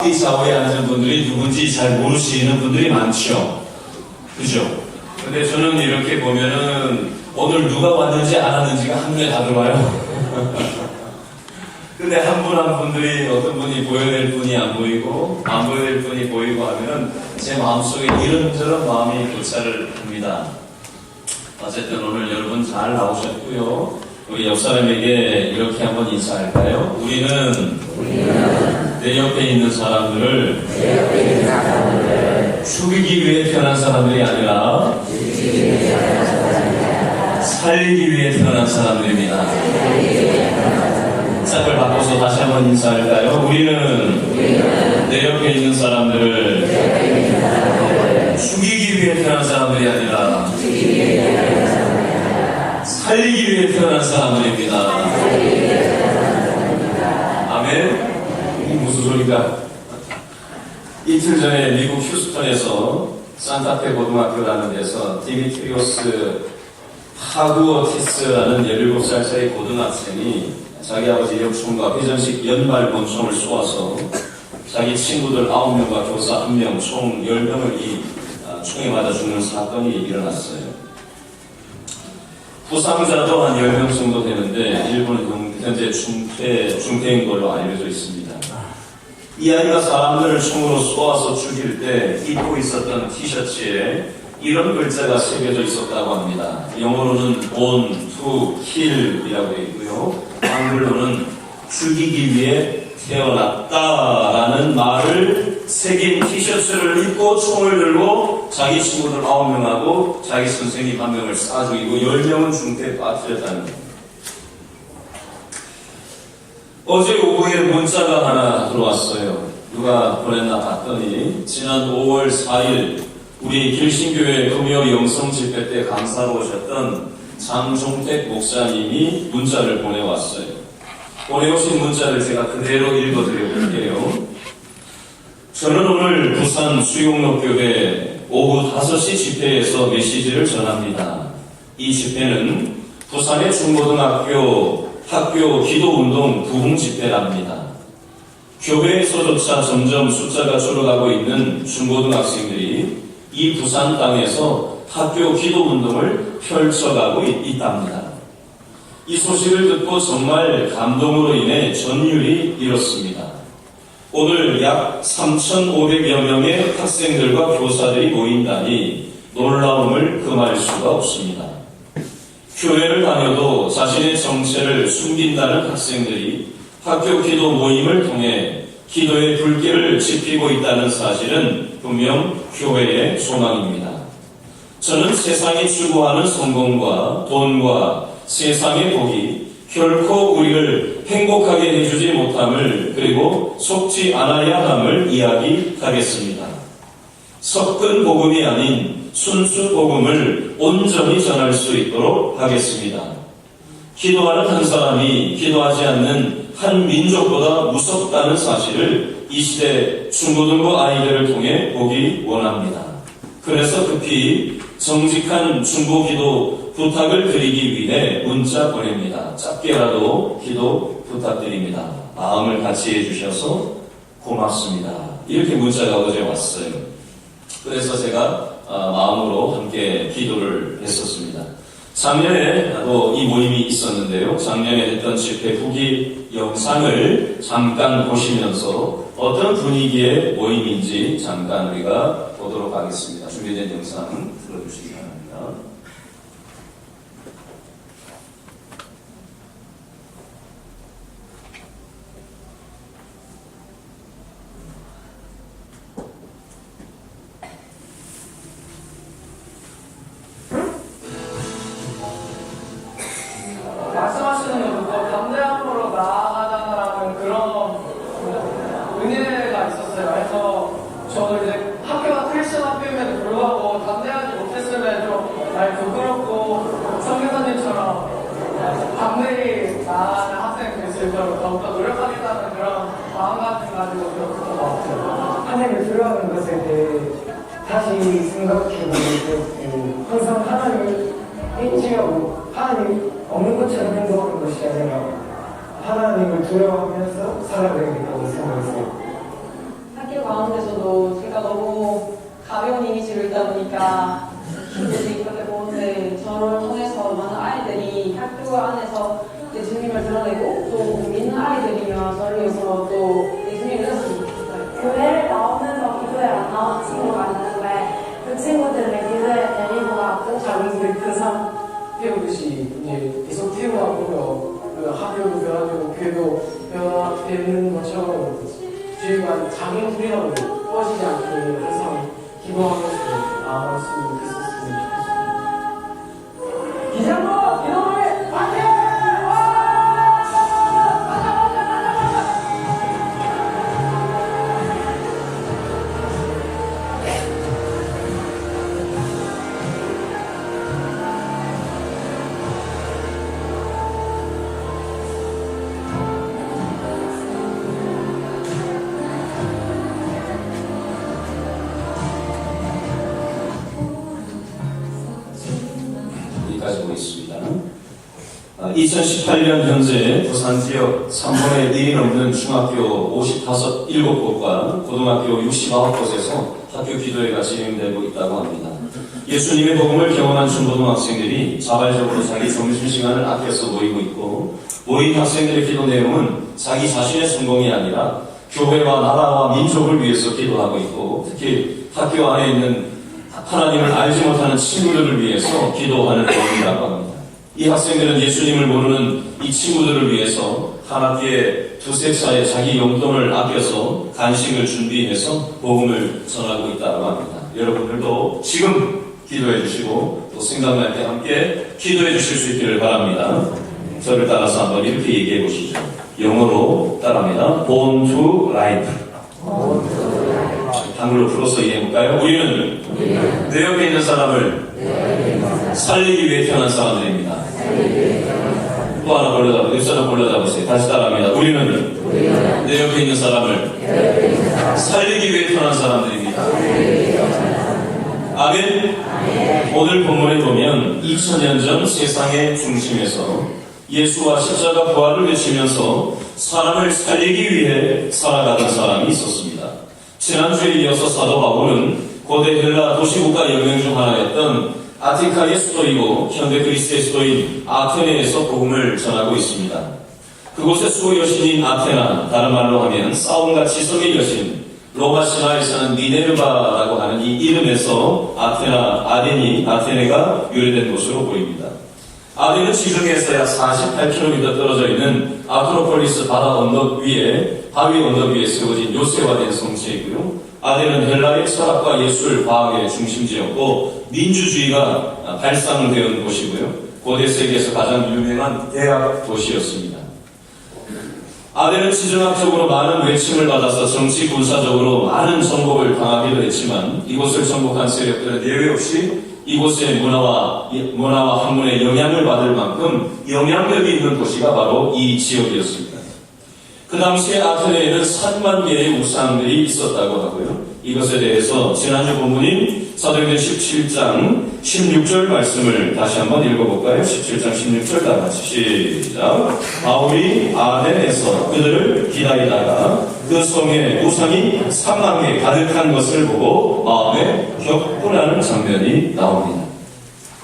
이 좌우에 앉은 분들이 누군지 잘 모르시는 분들이 많죠. 그죠? 근데 저는 이렇게 보면은 오늘 누가 왔는지 안 왔는지가 한눈에 다 들어와요. 근데 한 분 한 분들이 어떤 분이 보여야 될 분이 안 보이고 안 보여야 될 분이 보이고 하면은 제 마음속에 이런저런 마음이 교차를 합니다. 어쨌든 오늘 여러분 잘 나오셨고요. 우리 옆 사람에게 이렇게 한번 인사할까요? 우리는 내 옆에 있는 사람들을 죽이기 위해 태어난 사람들이 아니라 살리기 위해 태어난 사람들입니다. 짝을 바꿔서 다시 한번 인사할까요? 우리는 내 옆에 있는 사람들을 죽이기 위해 태어난 사람들이 아니라 살리기 위해 태어난 사람들입니다. 아멘. 이게 무슨 소리가? 이틀 전에 미국 휴스턴에서 산타페 고등학교라는 데서 디미트리오스 하구어티스라는 17살짜리 고등학생이 자기 아버지 역총과 회전식 연발 권총을 쏘아서 자기 친구들 9명과 교사 1명, 총 10명을 이 총에 맞아 죽는 사건이 일어났어요. 부상자도 한 10명 정도 되는데 일본은 현재 중태인 걸로 알려져 있습니다. 이 아이가 사람들을 총으로 쏘아서 죽일 때 입고 있었던 티셔츠에 이런 글자가 새겨져 있었다고 합니다. 영어로는 born to kill이라고 되어 있고요. 한글로는 죽이기 위해 태어났다라는 말을 새긴 티셔츠를 입고 총을 들고 자기 친구들 9명하고 자기 선생님 1명을 쏴 죽이고 10명은 중태에 빠뜨렸다는 겁니다. 어제 오후에 문자가 하나 들어왔어요. 누가 보냈나 봤더니 지난 5월 4일 우리 길신교회 금요 영성 집회 때 강사로 오셨던 장종택 목사님이 문자를 보내왔어요. 보내오신 문자를 제가 그대로 읽어드려볼게요. 저는 오늘 부산 수용록교회 오후 5시 집회에서 메시지를 전합니다. 이 집회는 부산의 중고등학교 학교 기도운동 부흥 집회랍니다. 교회에서조차 점점 숫자가 줄어가고 있는 중고등학생들이 이 부산 땅에서 학교 기도운동을 펼쳐가고 있답니다. 이 소식을 듣고 정말 감동으로 인해 전율이 일었습니다. 오늘 약 3,500여 명의 학생들과 교사들이 모인다니 놀라움을 금할 수가 없습니다. 교회를 다녀도 자신의 정체를 숨긴다는 학생들이 학교 기도 모임을 통해 기도의 불길을 지피고 있다는 사실은 분명 교회의 소망입니다. 저는 세상이 추구하는 성공과 돈과 세상의 복이 결코 우리를 행복하게 해주지 못함을 그리고 속지 않아야 함을 이야기하겠습니다. 섞은 복음이 아닌 순수 복음을 온전히 전할 수 있도록 하겠습니다. 기도하는 한 사람이 기도하지 않는 한 민족보다 무섭다는 사실을 이 시대 중고등부 아이들을 통해 보기 원합니다. 그래서 급히 정직한 중보기도 부탁을 드리기 위해 문자 보냅니다. 짧게라도 기도 부탁드립니다. 마음을 같이 해주셔서 고맙습니다. 이렇게 문자가 어제 왔어요. 그래서 제가 마음으로 함께 기도를 했었습니다. 작년에 또 이 모임이 있었는데요. 작년에 했던 집회 후기 영상을 잠깐 보시면서 어떤 분위기의 모임인지 잠깐 우리가 보도록 하겠습니다. 준비된 영상 들어주시기 바랍니다. 말씀하시는 거 담대함으로 나아가자라는 그런 은혜가 있었어요. 그래서 저도 이제 학교가 크리스천 학교임에도 불구하고 담대하지 못했으면 좀 많이 부끄럽고 선교사님처럼 담대히 나아가는 학생이 될 수 있도록 더욱더 노력하겠다는 그런 마음가짐 가지고 배웠던 것 같아요. 하나님을 들어가는 것에 대해 다시 생각해보고 항상 하나님을 인지하고 하나님 없는 것처럼 행동하는 것이 아니라 하나님을 두려워하면서 살아가야겠다고 생각했어요. 가운데서도 제가 너무 가벼운 이미지로 있다 보니까 힘들지 그렇게 보는데 저를 통해서 많은 아이들이 학교 안에서 예수님을 드러내고 또 믿는 아이들이며 저를 위해서 또 예수님을 믿었으면 좋겠어요. 교회를 나오면서 기도에 안 나온 친구가 있는데 그 친구들을 기도에 데리고 가고 자기들이 큰 산 태우듯이 이제 계속 태워가고요. 그 학교도 변하고 교회도 변화되는 것처럼 저희가 작은 불이라도 꺼지지 않게 항상 기도하면서 나아갔으면 좋겠습니다. 기장로 기도를 파이팅! 가지고 있습니다. 2018년 현재 부산 지역 3분의 1이 넘는 중학교 57곳과 고등학교 69곳에서 학교 기도회가 진행되고 있다고 합니다. 예수님의 복음을 경험한 중고등학생들이 자발적으로 자기 점심시간을 아껴서 모이고 있고, 모인 학생들의 기도 내용은 자기 자신의 성공이 아니라 교회와 나라와 민족을 위해서 기도하고 있고, 특히 학교 안에 있는 하나님을 알지 못하는 친구들을 위해서 기도하는 내용이라고 합니다. 이 학생들은 예수님을 모르는 이 친구들을 위해서 한 학기에 두세 차례 자기 용돈을 아껴서 간식을 준비해서 복음을 전하고 있다고 합니다. 여러분들도 지금 기도해 주시고 또 생각날 때 함께 기도해 주실 수 있기를 바랍니다. 저를 따라서 한번 이렇게 얘기해 보시죠. 영어로 따라합니다. Born to Life. 한글로 풀어서 얘기해볼까요? 우리는 내 옆에 있는 사람을 살리기 위해 태어난 사람들입니다. 또 하나 골라잡으세요. 옆사람 골라잡으세요. 다시 따라합니다. 우리는 내 옆에 있는 사람을 살리기 위해 태어난 사람들입니다. 아멘. 오늘 본문에 보면 2000년 전 세상의 중심에서 예수와 십자가 부활을 외치면서 사람을 살리기 위해 살아가던 사람이 있었습니다. 지난주에 이어서 사도 바울은 고대 헬라 도시국가 연맹 중 하나였던 아티카의 수도이고 현대 그리스의 수도인 아테네에서 복음을 전하고 있습니다. 그곳의 수호 여신인 아테나, 다른 말로 하면 싸움과 지성의 여신, 로마 신화에서는 미네르바라고 하는 이 이름에서 아테네가 유래된 곳으로 보입니다. 아테는 지중해에서 약 48km 떨어져 있는 아크로폴리스 바위 언덕 위에 세워진 요새화된 성체이고요. 아테는 헬라의 철학과 예술, 과학의 중심지였고 민주주의가 발상된 곳이고요. 고대 세계에서 가장 유명한 대학 도시였습니다. 아테는 지정학적으로 많은 외침을 받아서 정치 군사적으로 많은 정복을 당하기도 했지만 이곳을 정복한 세력들은 예외 없이 이곳의 문화와 학문에 영향을 받을 만큼 영향력이 있는 도시가 바로 이 지역이었습니다. 그 당시에 아테네에는 3만 개의 우상들이 있었다고 하고요. 이것에 대해서 지난주 본문인 사도행전 17장 16절 말씀을 다시 한번 읽어볼까요? 17장 16절 다 같이 시작. 바울이 아테네에서 그들을 기다리다가 그 성에 우상이 3만 개 가득한 것을 보고 마음에 격분하는 장면이 나옵니다.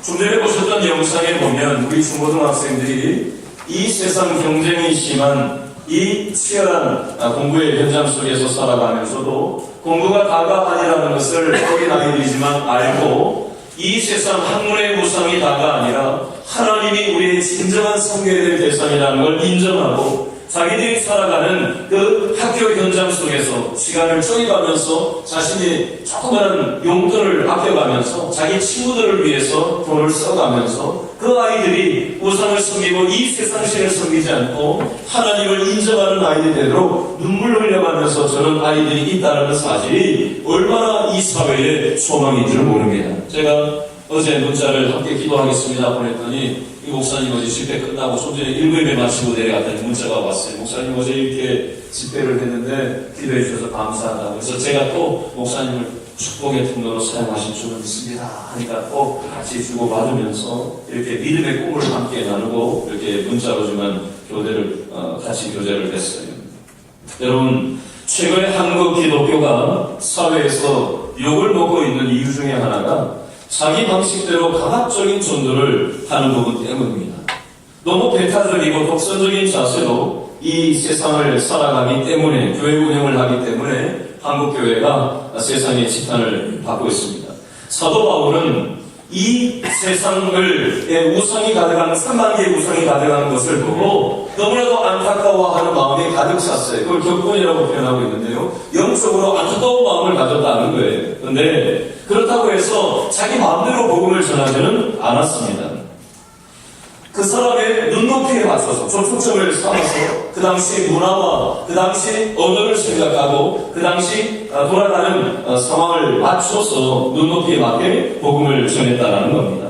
좀 전에 보셨던 영상에 보면 우리 중고등학생들이 이 세상 경쟁이 심한 이 치열한 공부의 현장 속에서 살아가면서도 공부가 다가 아니라는 것을 어린 아이들이지만 알고 이 세상 학문의 우상이 다가 아니라 하나님이 우리의 진정한 섬겨야 될 대상이라는 걸 인정하고 자기들이 살아가는 그 학교 현장 속에서 시간을 쪼개가면서 자신이 조그마한 용돈을 아껴가면서 자기 친구들을 위해서 돈을 써가면서 그 아이들이 우상을 섬기고 이 세상신을 섬기지 않고 하나님을 인정하는 아이들대로 눈물 흘려가면서 저런 아이들이 있다는 사실이 얼마나 이 사회에 소망인 줄 모릅니다. 제가 어제 문자를 함께 기도하겠습니다 보냈더니 이 목사님 어제 집회 끝나고 좀 전에 1부예배 마치고 내려갔더니 문자가 왔어요. 목사님 어제 이렇게 집회를 했는데 기도해 주셔서 감사하다고. 그래서 제가 또 목사님을 축복의 통로로 사용하신 줄은 믿습니다 하니까 또 같이 주고받으면서 이렇게 믿음의 꿈을 함께 나누고 이렇게 문자로지만 같이 교제를 했어요. 여러분, 최근에 한국 기독교가 사회에서 욕을 먹고 있는 이유 중에 하나가 자기 방식대로 강압적인 전도를 하는 부분 때문입니다. 너무 배타적이고 독선적인 자세로 이 세상을 살아가기 때문에, 교회 운영을 하기 때문에 한국 교회가 세상의 지탄을 받고 있습니다. 사도 바울은 이 세상을 우상이 가득한 3만 개의 우상이 가득한 것을 보고 너무나도 안타까워하는 마음이 가득 찼어요. 그걸 격분이라고 표현하고 있는데요. 영적으로 안타까운 마음을 가졌다는 거예요. 그런데 그렇다고 해서 자기 마음대로 복음을 전하지는 않았습니다. 그 사람의 눈높이에 맞춰서 초점을 삼아서 그 당시 문화와 그 당시 언어를 생각하고 그 당시 돌아가는 상황을 맞춰서 눈높이에 맞게 복음을 전했다는 겁니다.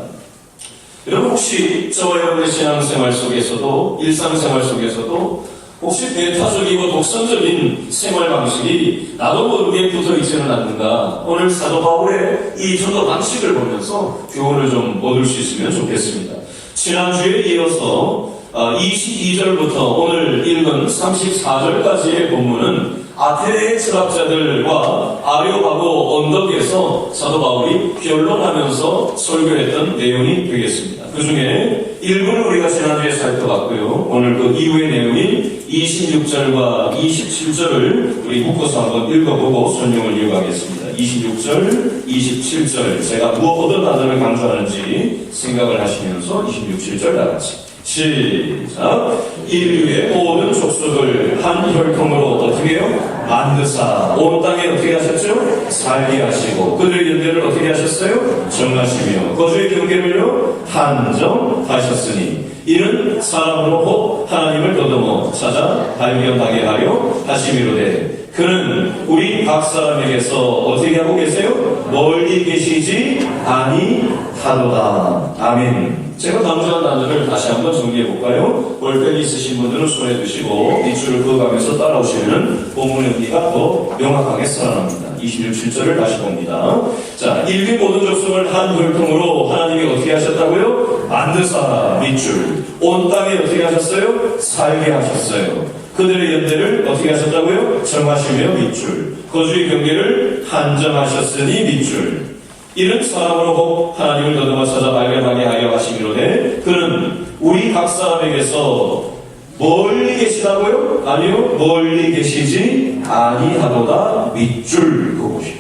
여러분 혹시 저와 여러분의 신앙생활 속에서도 일상생활 속에서도 혹시 배타적이고 독선적인 생활 방식이 나도 모르게 붙어 있지는 않는가? 오늘 사도 바울의 이 전도 방식을 보면서 교훈을 좀 얻을 수 있으면 좋겠습니다. 지난주에 이어서 22절부터 오늘 읽은 34절까지의 본문은 아테네의 철학자들과 아레오파고 언덕에서 사도 바울이 변론하면서 설교했던 내용이 되겠습니다. 그 중에 일부는 우리가 지난주에 살펴봤고요. 오늘 그 이후의 내용인 26절과 27절을 우리 묶어서 한번 읽어보고 설명을 이어가겠습니다. 26절, 27절 제가 어떤 단어를 강조하는지 생각을 하시면서 26절 다같이 시작. 인류의 모든 족속을 한 혈통으로 어떻게 해요? 만드사 온 땅에 어떻게 하셨죠? 살게 하시고 그들의 연대를 어떻게 하셨어요? 정하시며 거주의 경계를요 한정하셨으니 이는 사람으로 곧 하나님을 더듬어 찾아 발견하게 하려 하심이로되 그는 우리 각 사람에게서 어떻게 하고 계세요? 멀리 계시지 아니하도다. 아멘. 제가 강조한 단어를 다시 한번 정리해 볼까요? 볼펜이 있으신 분들은 손에 드시고 밑줄을 그어가면서 따라오시면 본문의 의미가 더 명확하게 살아납니다. 27절을 다시 봅니다. 자, 인류 모든 족속을 한 혈통으로 하나님이 어떻게 하셨다고요? 만드사 밑줄. 온 땅에 어떻게 하셨어요? 살게 하셨어요. 그들의 연대를 어떻게 하셨다고요? 정하시며 밑줄. 거주의 경계를 한정하셨으니 밑줄. 이는 사람으로 곧 하나님을 더듬어 찾아 발견하게 하려 하시기로되 그는 우리 각 사람에게서 멀리 계시다고요? 아니요, 멀리 계시지 아니하도다. 밑줄 그곳이.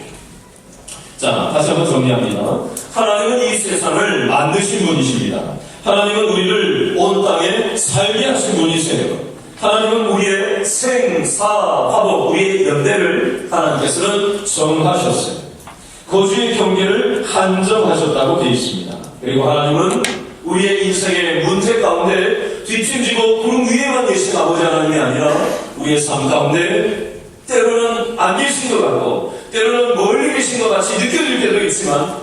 자, 다시 한번 정리합니다. 하나님은 이 세상을 만드신 분이십니다. 하나님은 우리를 온 땅에 살게 하신 분이세요. 하나님은 우리의 생사 화복, 우리의 연대를 하나님께서는 정하셨어요. 거주의 경계를 한정하셨다고 되어 있습니다. 그리고 하나님은 우리의 인생의 문제 가운데 뒷짐지고 구름 위에만 계신 아버지 하나님이 아니라 우리의 삶 가운데 때로는 안 계신 것 같고 때로는 멀리 계신 것 같이 느껴질 때도 있지만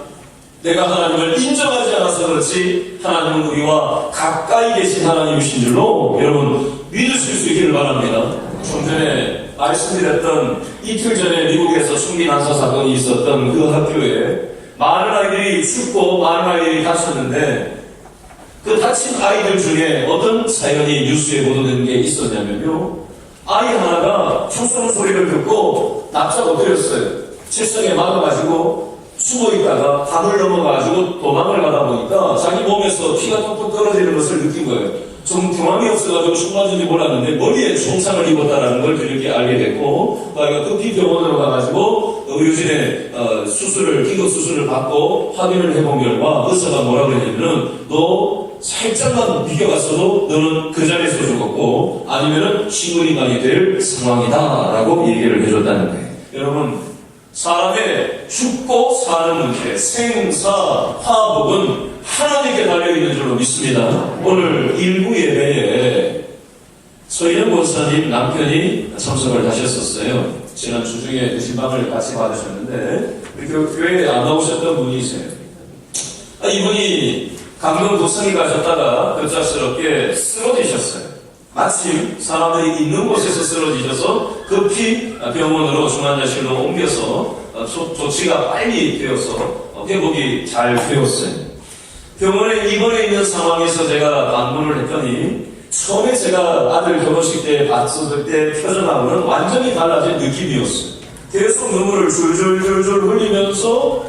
내가 하나님을 인정하지 않아서 그렇지 하나님은 우리와 가까이 계신 하나님이신 줄로 여러분 믿으실 수 있기를 바랍니다. 좀 전에 말씀드렸던 이틀 전에 미국에서 총기 난사 사건이 있었던 그 학교에 많은 아이들이 죽고 많은 아이들이 다쳤는데 그 다친 아이들 중에 어떤 사연이 뉴스에 보도된 게 있었냐면요. 아이 하나가 총 쏘는 소리를 듣고 납작 엎드렸어요. 책상에 막아가지고 숨어있다가 담을 넘어가지고 도망을 가다 보니까 자기 몸에서 피가 뚝뚝 떨어지는 것을 느낀 거예요. 좀 경험이 없어가지고 총 맞은지 몰랐는데 머리에 총상을 입었다는 걸 그렇게 알게 됐고 급히 병원으로 가가지고 의료진의 기급 수술을 받고 확인을 해본 결과 의사가 뭐라 그랬냐면은 너 살짝만 비껴갔어도 너는 그 자리에서 죽었고 아니면은 식물인간이 될 상황이다 라고 얘기를 해줬다는 거예요. 여러분 사람의 죽고 사는 문제, 생사, 화복은 하나님께 달려있는 줄로 믿습니다. 오늘 일부 예배에 서희연 목사님 남편이 참석을 하셨었어요. 지난 주중에 신방을 같이 받으셨는데 교회에 안 나오셨던 분이세요. 이분이 강동 도성에 가셨다가 급작스럽게 쓰러지셨어요. 마침 사람들이 있는 곳에서 쓰러지셔서 급히 병원으로 중환자실로 옮겨서 조치가 빨리 되어서 회복이 잘 되었어요. 병원에 입원해 있는 상황에서 제가 방문을 했더니 처음에 제가 아들 결혼식 때 봤을 때 표정하고는 완전히 달라진 느낌이었어요. 계속 눈물을 줄줄줄줄 흘리면서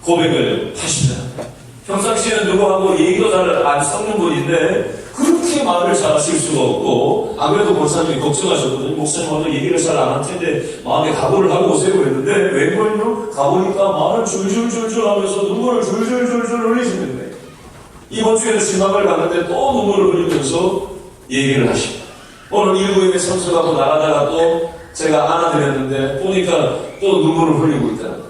고백을 하시더라고요. 평상시에는 누구하고 얘기도 잘 안 섞는 분인데 그렇게 말을 잘 하실 수가 없고, 아무래도 권사님이 걱정하셨거든요. 목사님 와도 얘기를 잘 안 할 텐데 마음에 각오를 하고 오세요 그랬는데 웬걸요? 가보니까 말을 줄줄줄줄 하면서 눈물을 줄줄줄줄 흘리시는데, 이번 주에는 지방을 갔는데 또 눈물을 흘리면서 얘기를 하십니다. 오늘 일부에 참석하고 나가다가 또 제가 안아드렸는데 보니까 또 눈물을 흘리고 있더라고요.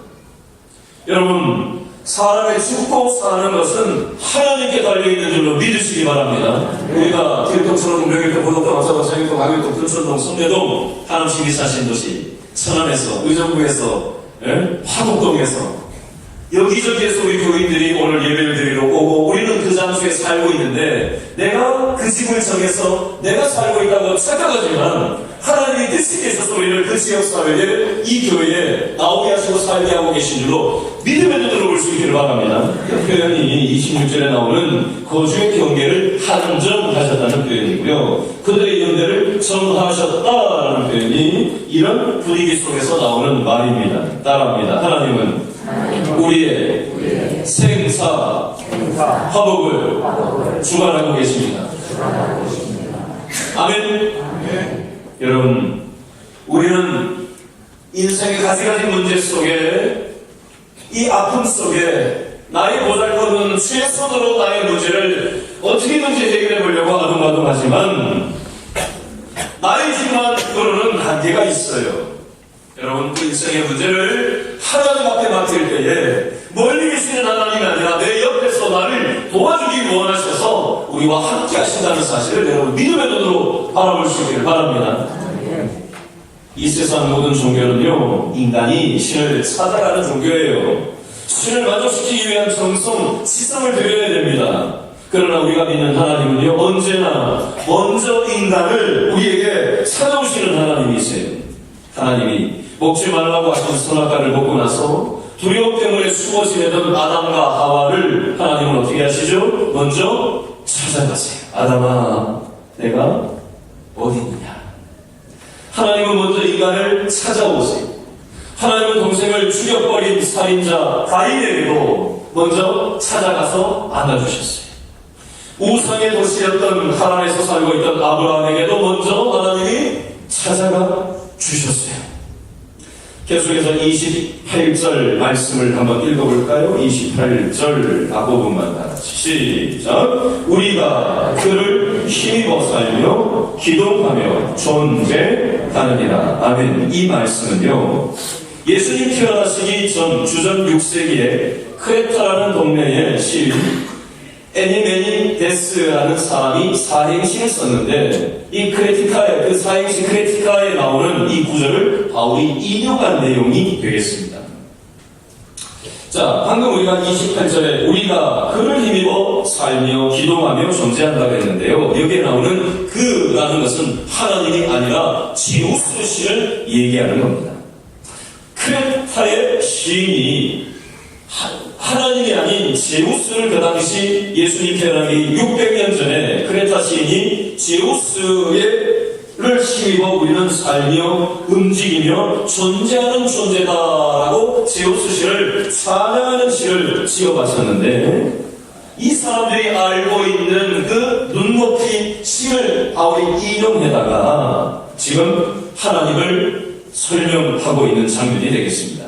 여러분, 사람의 죽고 사는 것은 하나님께 달려있는 줄로 믿으시기 바랍니다. 우리가 길동처럼 명일동, 고덕동, 앞사방, 상일동, 강일동, 금천동, 성내동, 하남시기 사신 도시, 천안에서, 의정부에서, 화곡동에서, 여기저기에서 우리 교인들이 오늘 예배를 드리러 오고 우리는 그 장소에 살고 있는데, 내가 그 집을 정해서 내가 살고 있다고 착각하지만 하나님이 뜻이 계셔서 우리를 그 지역사회에, 이 교회에 나오게 하시고 살게 하고 계신 줄로 믿음의 눈으로 볼 수 있기를 바랍니다. 그 표현이 26절에 나오는 거주의 경계를 한정하셨다는 표현이고요. 그들의 연대를 정하셨다라는 표현이 이런 분위기 속에서 나오는 말입니다. 따라합니다. 하나님은 우리의 생사 화복을 주관하고 계십니다. 아멘. 여러분, 우리는 인생의 가지가지 문제 속에, 이 아픔 속에 나의 보잘것없는 최선으로 나의 문제를 어떻게든지 해결해 보려고 아둥바둥하지만 나의 힘만으로는 한계가 있어요. 여러분, 그 인생의 문제를 하나님 앞에 맡길 때에 멀리 계시는 하나님이 아니라 내 옆에서 나를 도와주기 원하셔서 우리와 함께 하신다는 사실을 여러분 믿음의 눈으로 바라볼 수 있기를 바랍니다. 이 세상 모든 종교는요, 인간이 신을 찾아가는 종교예요. 신을 만족시키기 위한 정성, 시선을 들여야 됩니다. 그러나 우리가 믿는 하나님은요, 언제나 먼저 인간을 우리에게 찾아오시는 하나님이세요. 하나님이 먹지 말라고 하신 선악과를 먹고 나서 두려움 때문에 숨어 지내던 아담과 하와를 하나님은 어떻게 하시죠? 먼저 찾아가세요. 아담아, 내가 어디 있느냐? 하나님은 먼저 인간을 찾아오세요. 하나님은 동생을 죽여버린 살인자 가인에게도 먼저 찾아가서 안아주셨어요. 우상의 도시였던 하란에서 살고 있던 아브라함에게도 먼저 하나님이 찾아가 주셨어요. 계속해서 28절 말씀을 한번 읽어볼까요? 28절 앞부분만 다 같이 시작. 우리가 그를 힘입어 살며 기동하며 존재하느니라. 아멘. 이 말씀은요, 예수님 태어나시기 전 주전 6세기에 크레타라는 동네의 시인 에니메니데스라는 사람이 사행시를 썼는데, 이 크레티카에, 그 사행시 크레티카에 나오는 이 구절을 바울이 인용한 내용이 되겠습니다. 자, 방금 우리가 28절에 우리가 그를 힘입어 살며 기동하며 존재한다고 했는데요, 여기에 나오는 그라는 것은 하나님이 아니라 제우스 신을 얘기하는 겁니다. 크레타의 시인이 하나님이 아닌 제우스를 그 당시 예수님 태어나기 600년 전에 크레타 시인이 제우스를 힘입어 우리는 살며 움직이며 존재하는 존재다라고 제우스 시를 찬양하는 시를 지어봤었는데, 이 사람들이 알고 있는 그 눈높이 시를 바울이 인용해다가 지금 하나님을 설명하고 있는 장면이 되겠습니다.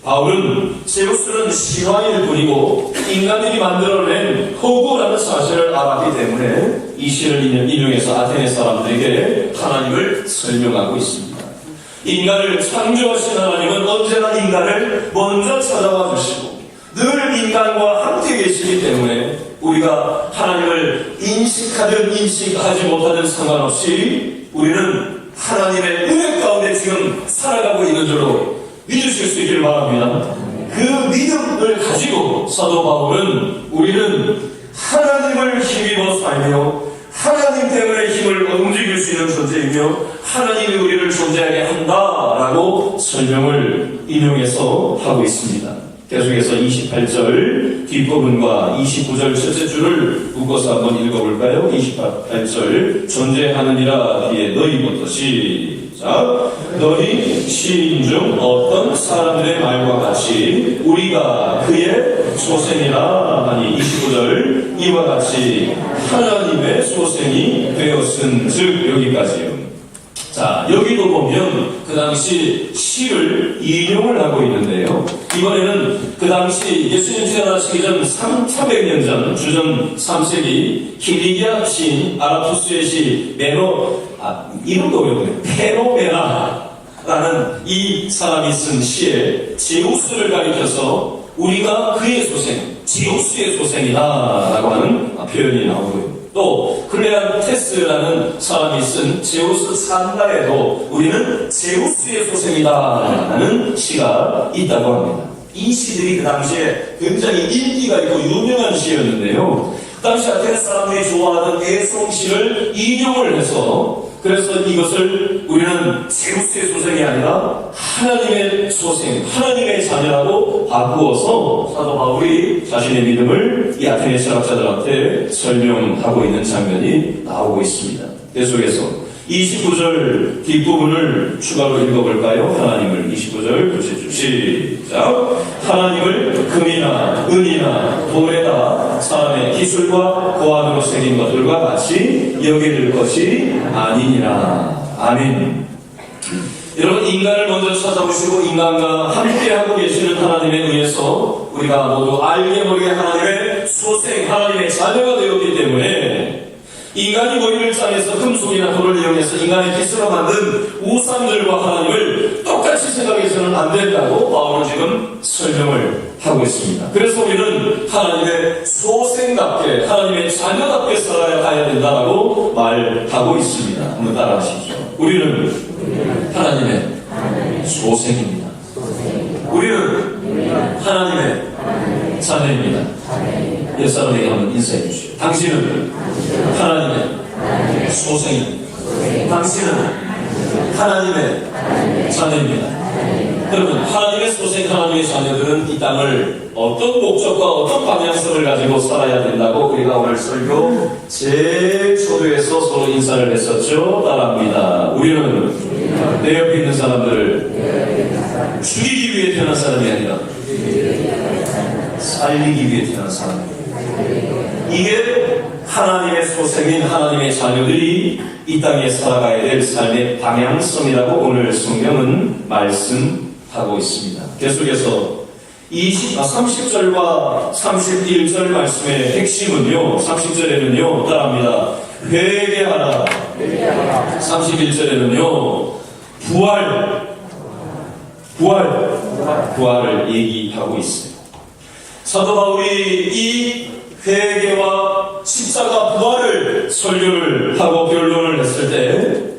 바울은 제우스는 실화일 뿐이고 인간들이 만들어낸 허구라는 사실을 알았기 때문에 이 시를 인용해서 아테네 사람들에게 하나님을 설명하고 있습니다. 인간을 창조하신 하나님은 언제나 인간을 먼저 찾아와 주시고 늘 인간과 함께 계시기 때문에 우리가 하나님을 인식하든 인식하지 못하든 상관없이 우리는 하나님의 은혜 가운데 지금 살아가고 있는 줄로 믿으실 수 있기를 바랍니다. 그 믿음을 가지고 사도 바울은 우리는 하나님을 힘입어 살며 하나님 때문에 힘을 움직일 수 있는 존재이며 하나님이 우리를 존재하게 한다라고 설명을 인용해서 하고 있습니다. 계속해서 28절 뒷부분과 29절 첫째 줄을 묶어서 한번 읽어볼까요? 28절 존재하느니라 뒤에 너희부터 시작. 너희 시인 중 어떤 사람들의 말과 같이 우리가 그의 소생이라 하니 29절 이와 같이 하나님의 소생이 되었은 즉 여기까지요. 자, 여기도 보면 그 당시 시를 인용을 하고 있는데요. 이번에는 그 당시 예수님 태어나시기 전 300년 전 주전 3세기 킬리기아 시인 아라투스의 시 이름도 어렵네요. 페노메나라는 이 사람이 쓴 시에 제우스를 가리켜서 우리가 그의 소생, 제우스의 소생이다 라고 하는 표현이 나오고요. 또 클레안테스라는 사람이 쓴 제우스 산가에도 우리는 제우스의 소생이다라는 시가 있다고 합니다. 이 시들이 그 당시에 굉장히 인기가 있고 유명한 시였는데요. 그 당시 아테네 사람들이 좋아하던 애송시를 인용을 해서 그래서 이것을 우리는 제우스의 소생이 아니라 하나님의 소생, 하나님의 자녀라고 바꾸어서 사도 바울이 자신의 믿음을 이 아테네 철학자들한테 설명하고 있는 장면이 나오고 있습니다. 계속해서 29절 뒷부분을 추가로 읽어볼까요? 하나님을 29절 교체주 시작. 하나님을 금이나 은이나 돌에다 사람의 기술과 고안으로 새긴 것들과 같이 여길 것이 아니니라. 아멘. 여러분, 인간을 먼저 찾아보시고 인간과 함께하고 계시는 하나님에 의해서 우리가 모두 알게 모르게 하나님의 소생, 하나님의 자녀가 되었기 때문에 인간이 머리를 짜내서 금속이나 돌을 이용해서 인간의 기술로 만든 우상들과 하나님을 똑같이 생각해서는 안 된다고 바울은 지금 설명을 하고 있습니다. 그래서 우리는 하나님의 소생답게, 하나님의 자녀답게 살아야 된다고 말하고 있습니다. 한번 따라하시죠. 우리는 하나님의 소생입니다. 우리는 하나님의 자녀입니다. 옛사람에게 한번 인사해 주시죠. 당신은 하나님의 소생입니다. 당신은 하나님의 자녀입니다. 여러분, 하나님의 소생, 하나님의 자녀들은 이 땅을 어떤 목적과 어떤 방향성을 가지고 살아야 된다고 우리가 오늘 설교 제일 초두에서 서로 인사를 했었죠. 따라합니다. 우리는 내 옆에 있는 사람들을 죽이기 위해 태어난 사람이 아니라 살리기 위해 태어난 사람입니다. 이게 하나님의 소생인 하나님의 자녀들이 이 땅에 살아가야 될 삶의 방향성이라고 오늘 성경은 말씀하고 있습니다. 계속해서 30절과 31절 말씀의 핵심은요, 30절에는요, 따라합니다. 회개하라. 31절에는요, 부활을 얘기하고 있어요. 사도 바울이 이 회개와 십자가 부활을 설교를 하고 변론을 했을 때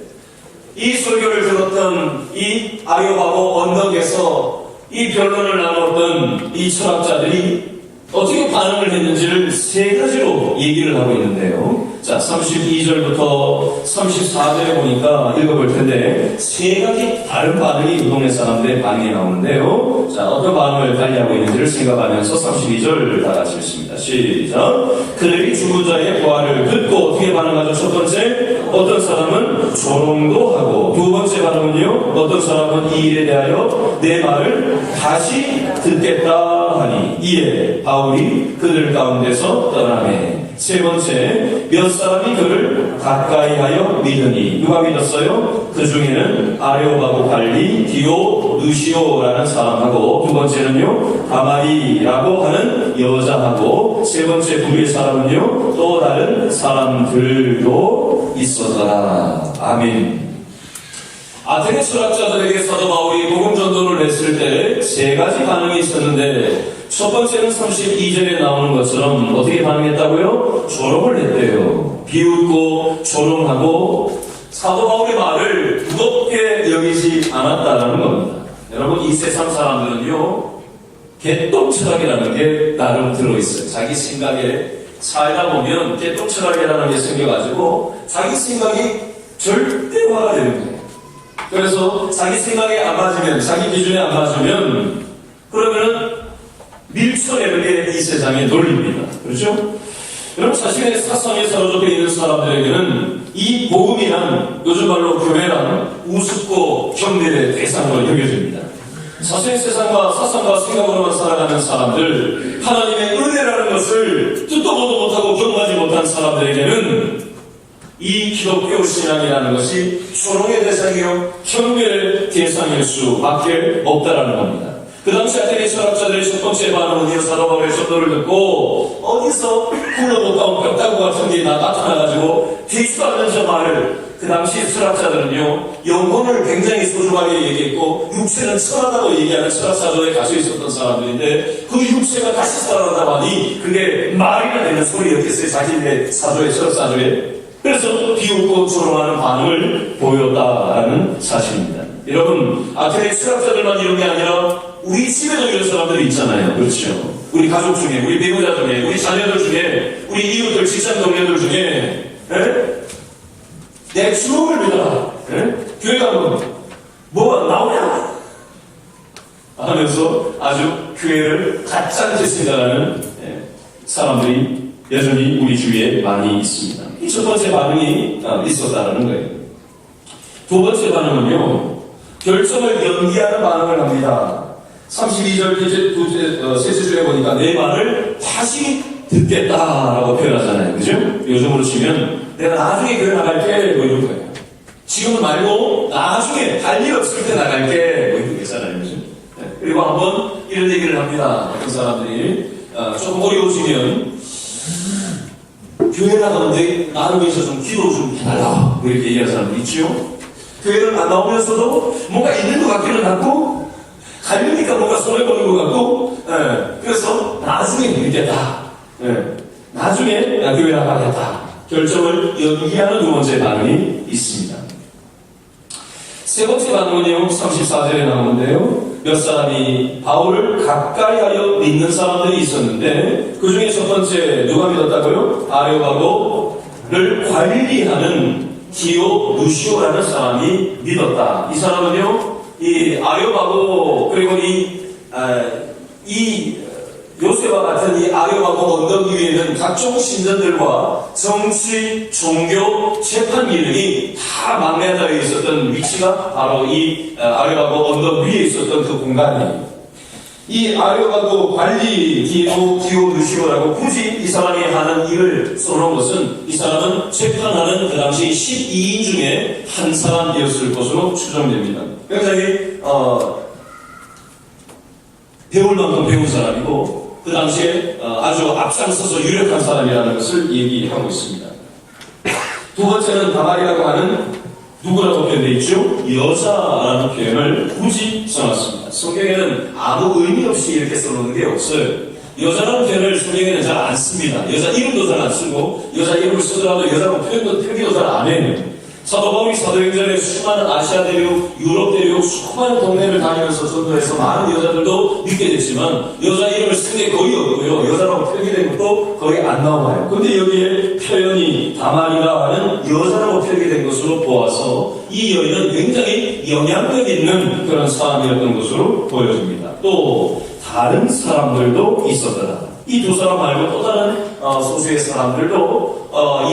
이 설교를 들었던 이 아레오파고 언덕에서 이 변론을 나눴던 이 철학자들이 어떻게 반응을 했는지를 세 가지로 얘기를 하고 있는데요. 자, 32절부터 34절에 보니까 읽어볼 텐데 세 가지 다른 반응이 이 동네 사람들의 반응이 나오는데요. 자, 어떤 반응을 달리하고 있는지를 생각하면서 32절 다 같이 읽습니다. 시작. 그들이 죽은 자의 부활을 듣고 어떻게 반응하죠? 첫 번째, 어떤 사람은 조롱도 하고, 두 번째 반응은요, 어떤 사람은 이 일에 대하여 내 말을 다시 듣겠다 하니 이에 바울이 그들 가운데서 떠나네. 세 번째, 몇 사람이 그를 가까이 하여 믿으니. 누가 믿었어요? 그 중에는 아레오바고 갈리, 디오누시오라는 사람하고, 두 번째는요, 가마리라고 하는 여자하고, 세 번째 부류의 사람은요, 또 다른 사람들도 있었더라. 아멘. 아테네 철학자들에게 사도 바울이 복음 전도를 했을 때 세 가지 반응이 있었는데, 첫 번째는 32절에 나오는 것처럼 어떻게 반응했다고요? 조롱을 했대요. 비웃고 조롱하고 사도 바울의 말을 무겁게 여기지 않았다라는 겁니다. 여러분, 이 세상 사람들은요, 개똥철학이라는 게 나름 들어있어요. 자기 생각에 살다 보면 개똥철학이라는 게 생겨가지고 자기 생각이 절대화가 되는 거예요. 그래서 자기 생각에 안 맞으면, 자기 기준에 안 맞으면, 그러면은 이 세상의 논리입니다. 그렇죠? 여러분, 자신의 사상에 사로잡혀 있는 사람들에게는 이 복음이란, 요즘 말로 교회란 우습고 경멸의 대상으로 여겨집니다. 자신의 세상과 사상과 생각으로만 살아가는 사람들, 하나님의 은혜라는 것을 듣도 보도 못하고 경험하지 못한 사람들에게는 이 기독교 신앙이라는 것이 조롱의 대상이요 경멸의 대상일 수밖에 없다라는 겁니다. 그 당시 아테네 철학자들의 첫 번째 반응은 사도 바울의 전도를 듣고 어디서 굴러못 가온 벽다구 같은 게 나타나가지고 되지도 않는 저 말을, 그 당시 철학자들은요 영혼을 굉장히 소중하게 얘기했고 육체는 천하다고 얘기하는 철학사조에 갇혀 있었던 사람들인데, 그 육체가 다시 살아난다고 하니 그게 말이나 되는 소리였겠어요, 자신의 사조에, 철학사조에. 그래서 비웃고 조롱하는 반응을 보였다라는 사실입니다. 여러분, 아테네 철학자들만 이런 게 아니라 우리 집에도 이런 사람들이 있잖아요. 그렇죠? 우리 가족 중에, 우리 배우자 중에, 우리 자녀들 중에, 우리 이웃들, 직장 동료들 중에, 내 주먹을 믿어라. 교회 가면 뭐가 나오냐? 하면서 아주 교회를 가짜같이 생각하는 사람들이 여전히 우리 주위에 많이 있습니다. 이 첫 번째 반응이 있었다는 거예요. 두 번째 반응은요, 결정을 연기하는 반응을 합니다. 32절 셋째 줄에 보니까 내 말을 다시 듣겠다라고 표현하잖아요. 그죠? 요즘으로 치면 내가 나중에 교회 나갈게 뭐 이런 거예요. 지금은 말고 나중에 할 일 없을 때 나갈게 뭐 이런 거잖아요. 그죠? 그리고 한번 이런 얘기를 합니다. 어떤 사람들이 조금 어려워지면 교회 나가는데 나를 위해서 좀 기도 좀 해달라 뭐 이렇게 얘기하는 사람들 있죠. 교회를 안 나오면서도 뭔가 있는 것 같기는 하고 가려니까 뭔가 손해보는 것 같고, 그래서 나중에 믿겠다. 나중에 교회 나가겠다. 결정을 연기하는 두 번째 반응이 있습니다. 세 번째 반응은요, 34절에 나오는데요. 몇 사람이 바울을 가까이 하여 믿는 사람들이 있었는데, 그 중에 첫 번째 누가 믿었다고요? 아레오바고를 관리하는 디오누시오라는 사람이 믿었다. 이 사람은요, 이 아레오바고, 그리고 이 요새와 같은 이 아레오바고 언덕 위에는 각종 신전들과 정치, 종교, 재판 기능이 다 망라되어 있었던 위치가 바로 이 아레오바고 언덕 위에 있었던 그 공간이에요. 이 아레오바고 관리 디오누시오라고 굳이 이 사람이 하는 일을 써놓은 것은, 이 사람은 재판하는 그 당시 12인 중에 한 사람이었을 것으로 추정됩니다. 굉장히 배울 만큼 배운 사람이고, 그 당시에 아주 앞장서서 유력한 사람이라는 것을 얘기하고 있습니다. 두 번째는 다말이라고 하는 누구라고 표현되어 있죠? 여자라는 표현을 굳이 써놨습니다. 성경에는 아무 의미 없이 이렇게 써놓는 게 없어요. 여자라는 표현을 성경에는 잘 안 씁니다. 여자 이름도 잘 안 쓰고, 여자 이름을 쓰더라도 여자라고 표기도 잘 안 해요. 사도 바울이 사도행전에 수많은 아시아 대륙, 유럽 대륙, 수많은 동네를 다니면서 전도해서 많은 여자들도 믿게 됐지만, 여자 이름을 쓴 게 거의 없고요. 여자라고 표기된 것도 거의 안 나와요. 근데 여기에 표현이 다말이라 하는 여자라고 표기된 것으로 보아서 이 여인은 굉장히 영향력 있는 그런 사람이었던 것으로 보여집니다. 또 다른 사람들도 있었더라. 이 두 사람 말고 또 다른 소수의 사람들도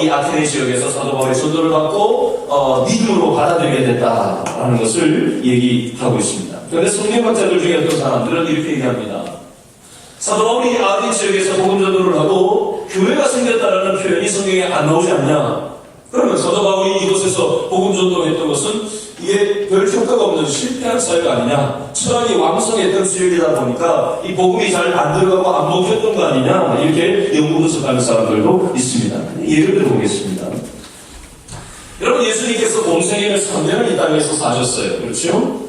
이 아테네 지역에서 사도 바울의 전도를 받고 믿음으로 받아들이게 됐다라는 것을 얘기하고 있습니다. 그런데 성경학자들 중에 어떤 사람들은 이렇게 얘기합니다. 사도 바울이 아테네 지역에서 복음 전도를 하고 교회가 생겼다라는 표현이 성경에 안 나오지 않냐? 그러면 사도 바울이 이곳에서 복음 전도했던 것은 이게 별 효과가 없는 실패한 사회가 아니냐, 철학이 왕성했던 지역이다 보니까 이 복음이 잘 안 들어가고 안 먹혔던 거 아니냐, 이렇게 연구 분석하는 사람들도 있습니다. 예를 들어보겠습니다. 여러분, 예수님께서 공생애를 3년을 이 땅에서 사셨어요. 그렇죠?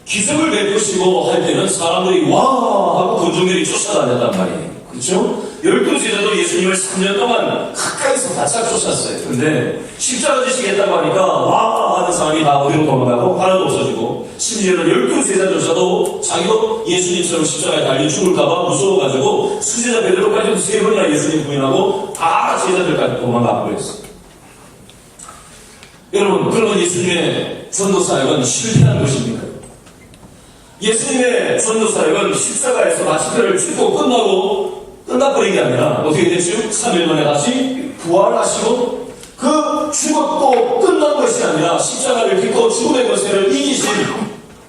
기적을 베푸시고 할 때는 사람들이 와 하고 군중들이 쫓아다녔단 말이에요. 그렇죠? 12제자도 예수님을 3년 동안 가까이서 바짝 쫓았어요. 근데 십자가 지시겠다고 하니까 와 하는 사람이 다 어디로 도망가고 하나도 없어지고, 심지어는 12제자조차도 자기도 예수님처럼 십자가에 달려 죽을까봐 무서워가지고 수제자 베드로까지도 3번이나 예수님 부인하고 다 제자들까지 도망가 버렸어요. 여러분, 그러면 예수님의 전도사역은 실패한 것입니까? 예수님의 전도사역은 십자가에서 마침표를 찍고 끝나고 끝나버린 게 아니라 어떻게 됐죠? 3일 만에 다시 부활하시고 그 죽었고 끝난 것이 아니라 십자가를 딛고 죽음의 권세를 이기신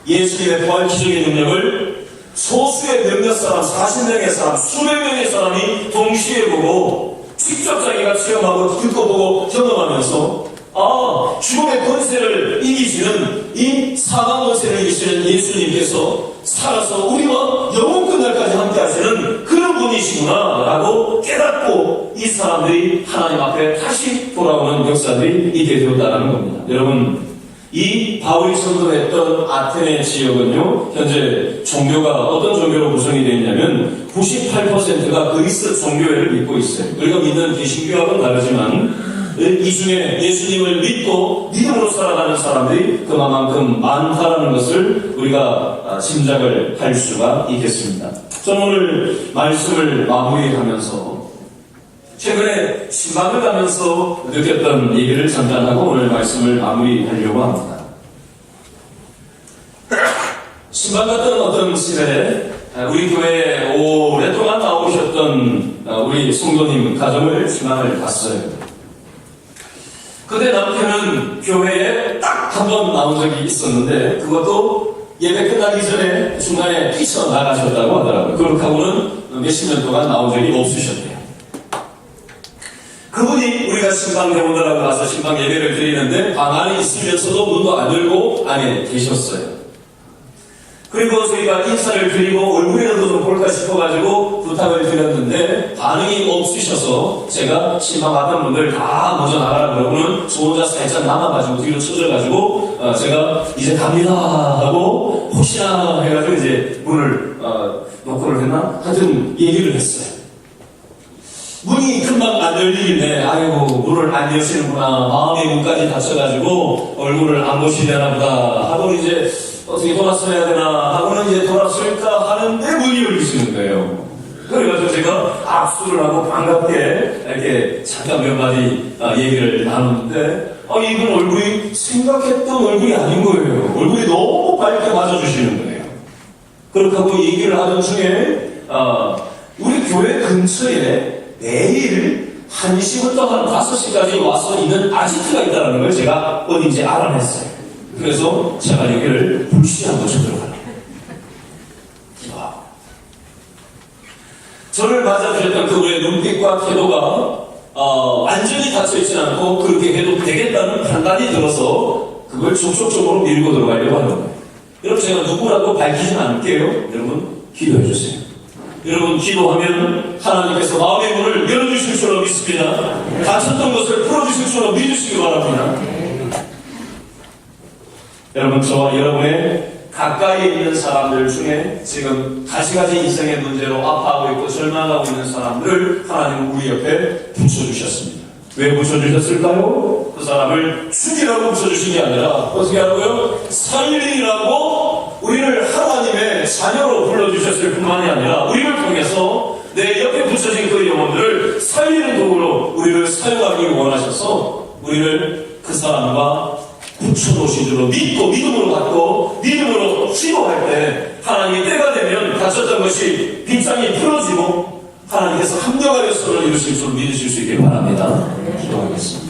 예수님의 부활 기적의 능력을 소수의 몇몇 사람, 40명의 사람, 수백 명의 사람이 동시에 보고 직접 자기가 체험하고 듣고 보고 경험하면서 죽음의 권세를 이기시는 이 사망 권세를 이기시는 예수님께서 살아서 우리와 영원 끝날까지 함께 하시는 그런 분이시구나 라고 깨닫고 이 사람들이 하나님 앞에 다시 돌아오는 역사들이 있게 되었다는 겁니다. 여러분, 이 바울이 선도했던 아테네 지역은요, 현재 종교가 어떤 종교로 구성이 되어 있냐면 98%가 그리스 종교회를 믿고 있어요. 우리가 믿는 개신교하고는 다르지만 이 중에 예수님을 믿고 믿음으로 살아가는 사람들이 그만큼 많다는 것을 우리가 짐작을 할 수가 있겠습니다. 저는 오늘 말씀을 마무리하면서 최근에 신방을 가면서 느꼈던 얘기를 전달하고 오늘 말씀을 마무리하려고 합니다. 신방 갔던 어떤 집에 우리 교회에 오랫동안 나오셨던 우리 성도님 가정을 신방을 갔어요. 그때 남편은 교회에 딱 한 번 나온 적이 있었는데 그것도 예배 끝나기 전에 중간에 뛰쳐나가셨다고 하더라고요. 그렇게 하고는 몇십 년 동안 나온 적이 없으셨대요. 그분이 우리가 신방 대원들하고 가서 신방 예배를 드리는데 방 안에 있으면서도 문도 안 열고 안에 계셨어요. 그리고 저희가 인사를 드리고 얼굴이라도 좀 볼까 싶어가지고 부탁을 드렸는데 반응이 없으셔서 제가 신방 왔던 분들 다 먼저 나가라 그러고는 저 혼자 살짝 남아가지고 뒤로 쳐져가지고 제가 이제 갑니다 하고 혹시나 해가지고 이제 문을 노크를 했나? 하여튼 얘기를 했어요. 문이 금방 안 열리길래 아이고 문을 안 여시는구나 마음의 문까지 닫혀가지고 얼굴을 안 보시려나 보다 하고 이제 어떻게 돌아서야 되나 하고는 이제 돌아설까 하는데 문이 열리시는 거예요. 그래가지고 제가 악수를 하고 반갑게 이렇게 잠깐 몇 마디 얘기를 나눴는데 이분 얼굴이 생각했던 얼굴이 아닌 거예요. 얼굴이 너무 밝게 맞아주시는 거예요. 그렇게 하고 얘기를 하던 중에 우리 교회 근처에 매일 1시부터 한 5시까지 와서 있는 아지트가 있다는 걸 제가 어딘지 알아냈어요. 그래서 제가 여기를 불시한 곳에 들어가요. 저를 맞아주셨던 그분의 눈빛과 태도가 완전히 닫혀있지 않고 그렇게 해도 되겠다는 판단이 들어서 그걸 적극적으로 밀고 들어가려고 하는 거예요. 여러분 제가 누구라도 밝히진 않을게요. 여러분 기도해주세요. 여러분 기도하면 하나님께서 마음의 문을 열어주실 줄로 믿습니다. 닫혔던 것을 풀어주실 줄로 믿으시기 바랍니다. 여러분 저와 여러분의 가까이 있는 사람들 중에 지금 가지가지 인생의 문제로 아파하고 있고 절망하고 있는 사람들을 하나님은 우리 옆에 붙여주셨습니다. 왜 붙여주셨을까요? 그 사람을 죽이라고 붙여주신 게 아니라 어떻게 하라고요? 살리라고 우리를 하나님의 자녀로 불러주셨을 뿐만이 아니라 우리를 통해서 내 옆에 붙여진 그 영혼들을 살리는 도구로 우리를 사용하기 원하셔서 우리를 그 사람과 붙여놓으신 줄로 믿고 믿음으로 받고 믿음으로 기도할 때 하나님이 때가 되면 닫혔던 것이 빗장이 풀어지고 하나님께서 합력하여 선을 이루실 줄 믿으실 수 있길 바랍니다. 기도하겠습니다.